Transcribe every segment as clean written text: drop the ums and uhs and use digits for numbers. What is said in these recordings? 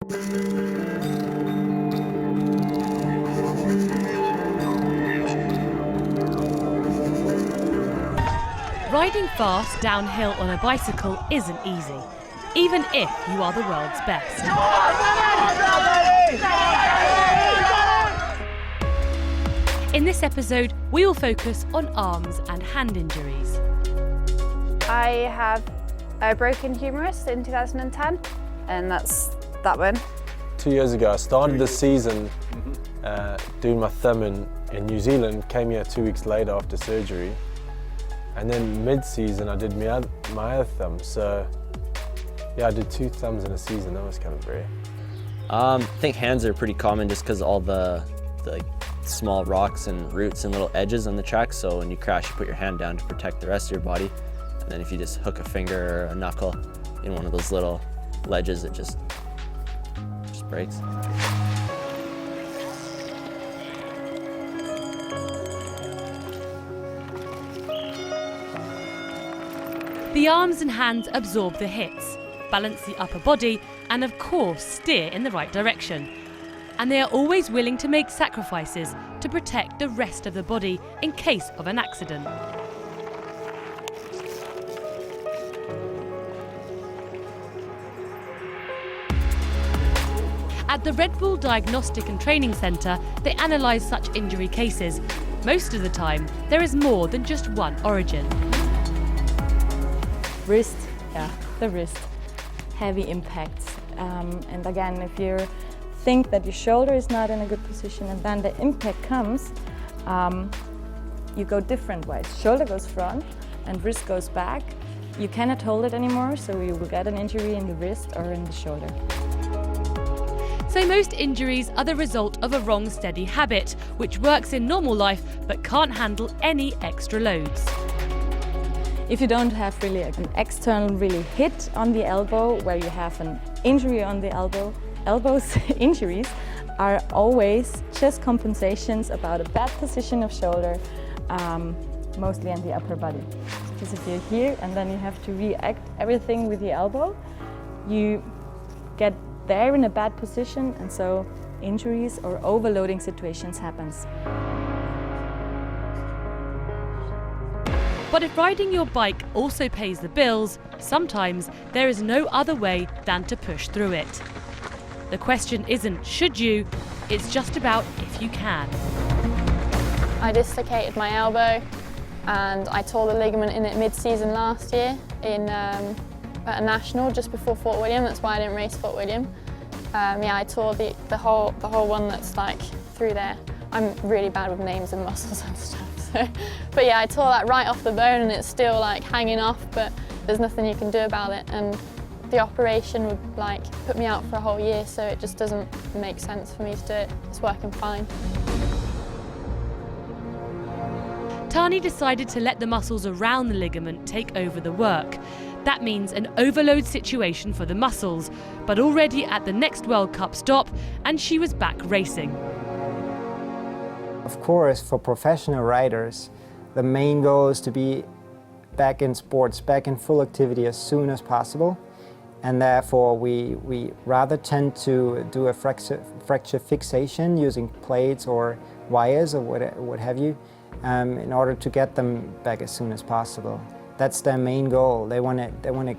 Riding fast downhill on a bicycle isn't easy, even if you are the world's best. In this episode, we will focus on arms and hand injuries. I have a broken humerus in 2010, and that's that one. 2 years ago, I started the season doing my thumb in New Zealand, came here 2 weeks later after surgery, and then mid-season I did my other thumb. So yeah, I did 2 thumbs in a season. That was kind of rare. I think hands are pretty common just because all the like, small rocks and roots and little edges on the track. So when you crash, you put your hand down to protect the rest of your body. And then if you just hook a finger or a knuckle in one of those little ledges, it just breaks. The arms and hands absorb the hits, balance the upper body, and of course steer in the right direction. And they are always willing to make sacrifices to protect the rest of the body in case of an accident. At the Red Bull Diagnostic and Training Centre, they analyse such injury cases. Most of the time, there is more than just one origin. Wrist, yeah, the wrist. Heavy impacts. And again, if you think that your shoulder is not in a good position and then the impact comes, you go different ways. Shoulder goes front and wrist goes back. You cannot hold it anymore, so you will get an injury in the wrist or in the shoulder. So most injuries are the result of a wrong steady habit, which works in normal life but can't handle any extra loads. If you don't have really an external hit on the elbow where you have an injury on the elbow, injuries are always just compensations about a bad position of shoulder, mostly in the upper body. Because if you're here and then you have to react everything with the elbow, you get there in a bad position, and so injuries or overloading situations happens. But if riding your bike also pays the bills, sometimes there is no other way than to push through it. The question isn't should you, it's just about if you can. I dislocated my elbow and I tore the ligament in it mid-season last year at a national just before Fort William. That's why I didn't race Fort William. Yeah, I tore the whole one that's like through there. I'm really bad with names and muscles and stuff. But yeah, I tore that right off the bone and it's still like hanging off, but there's nothing you can do about it. And the operation would like put me out for a whole year, so it just doesn't make sense for me to do it. It's working fine. Tani decided to let the muscles around the ligament take over the work. That means an overload situation for the muscles, but already at the next World Cup stop, and she was back racing. Of course, for professional riders, the main goal is to be back in sports, back in full activity as soon as possible. And therefore, we rather tend to do a fracture fixation using plates or wires or what have you, in order to get them back as soon as possible. That's their main goal. They want to,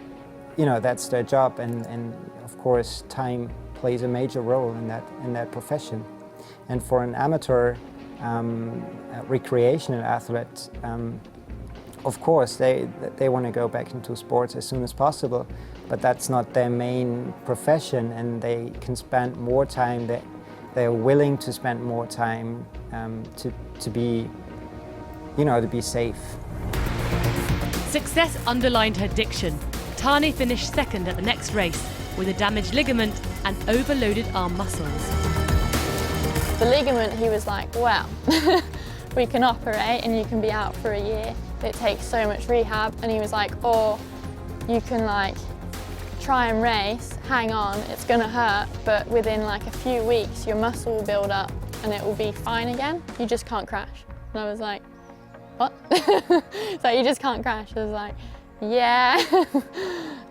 you know, that's their job. And of course, time plays a major role in that profession. And for an amateur recreational athlete, of course, they want to go back into sports as soon as possible, but that's not their main profession, and they can spend more time. They're willing to spend more time to be, you know, to be safe. Success underlined her diction. Tani finished second at the next race with a damaged ligament and overloaded arm muscles. The ligament, he was like, well, we can operate and you can be out for a year. It takes so much rehab. And he was like, or you can like try and race, hang on, it's gonna hurt, but within like a few weeks, your muscle will build up and it will be fine again. You just can't crash. And I was like, what? So you just can't crash. I was like, yeah,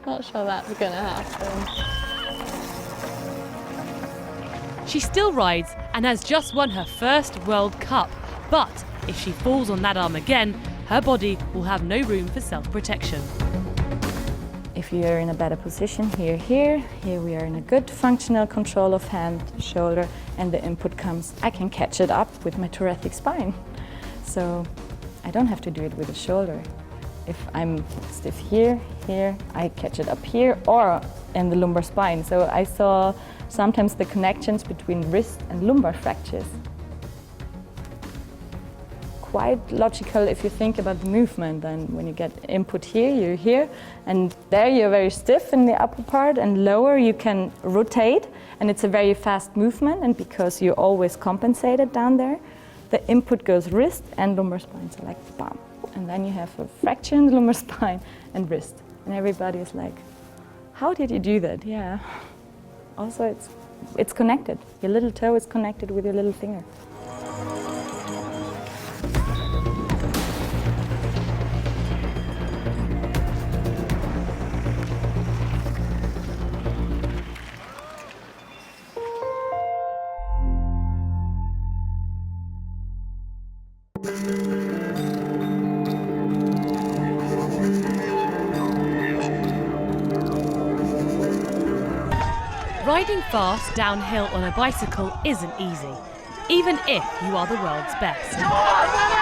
not sure that's gonna happen. She still rides and has just won her first World Cup, but if she falls on that arm again, her body will have no room for self-protection. If you are in a better position, here we are in a good functional control of hand, shoulder, and the input comes, I can catch it up with my thoracic spine. So I don't have to do it with the shoulder. If I'm stiff here, I catch it up here or in the lumbar spine. So I saw sometimes the connections between wrist and lumbar fractures. Quite logical if you think about the movement. Then when you get input here, you're here, and there you're very stiff in the upper part, and lower you can rotate, and it's a very fast movement, and because you always compensated down there, the input goes wrist and lumbar spine, so like bam. And then you have a fracture in the lumbar spine and wrist. And everybody is like, how did you do that? Yeah. Also, it's connected. Your little toe is connected with your little finger. Riding fast downhill on a bicycle isn't easy, even if you are the world's best.